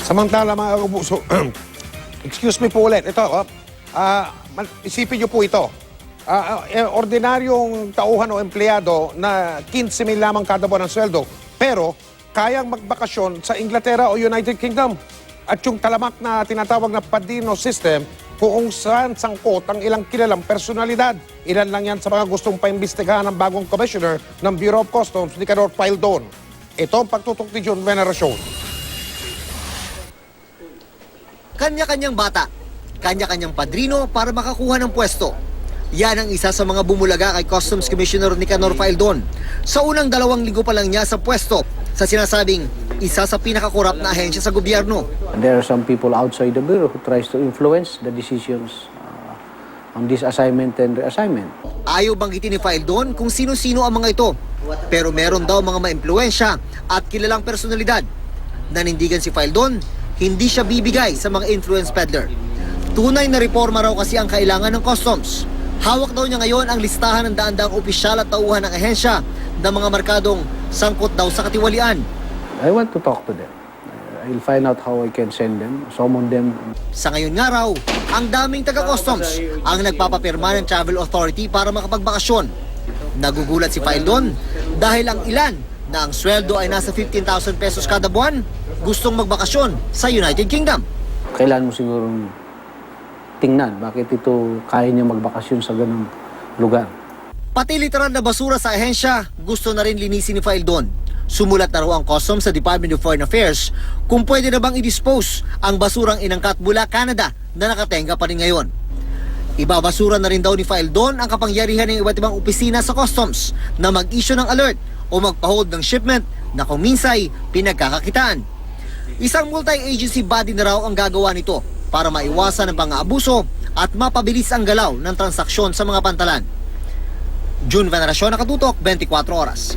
Samantala mga kapuso, excuse me po ulit, ito, isipin niyo po ito. Ordinaryong tauhan o empleyado na 15,000 lamang kada buwan ang sweldo, pero kayang magbakasyon sa Inglaterra o United Kingdom. At yung talamak na tinatawag na Padino system, kung saan sangkot ang ilang kilalang personalidad. Ilan lang yan sa mga gustong paimbestigahan ng bagong commissioner ng Bureau of Customs, Nicanor Faildon. Ito ang pagtutok ni John Veneracion. Kanya-kanyang bata, kanya-kanyang padrino para makakuha ng pwesto. Yan ang isa sa mga bumulaga kay Customs Commissioner Nicanor Faildon. Sa unang 2 linggo pa lang niya sa pwesto, sa sinasabing isa sa pinakakurap na ahensya sa gobyerno. There are some people outside the Bureau who tries to influence the decisions on this assignment and reassignment. Ayaw banggitin ni Faildon kung sino-sino ang mga ito. Pero meron daw mga maimpluwensya at kilalang personalidad. Nanindigan si Faildon, hindi siya bibigay sa mga influence peddler. Tunay na reforma raw kasi ang kailangan ng customs. Hawak daw niya ngayon ang listahan ng daan-daang opisyal at tauhan ng ahensya ng mga markadong sangkot daw sa katiwalian. I want to talk to them. I'll find out how I can send them, summon them. Sa ngayon nga raw, ang daming taga-customs ang nagpapapirma ng travel authority para makapagbakasyon. Nagugulat si Faildon dahil ang ilan na ang sweldo ay nasa 15,000 pesos kada buwan, gustong magbakasyon sa United Kingdom. Kailan mo sigurong tingnan bakit ito kaya niya magbakasyon sa ganung lugar. Pati literal na basura sa ahensya, gusto na rin linisin ni Faildon. Sumulat na raw ang Customs sa Department of Foreign Affairs kung pwede na bang i-dispose ang basurang inangkat mula Canada na nakatenga pa rin ngayon. Ibabasura na rin daw ni Faildon ang kapangyarihan ng iba't ibang opisina sa Customs na mag-issue ng alert o magpa-hold ng shipment na kung minsay pinagkakakitaan. Isang multi-agency body na raw ang gagawa nito para maiwasan ang pang-aabuso at mapabilis ang galaw ng transaksyon sa mga pantalan. June Veneracion, Nakatutok, 24 Oras.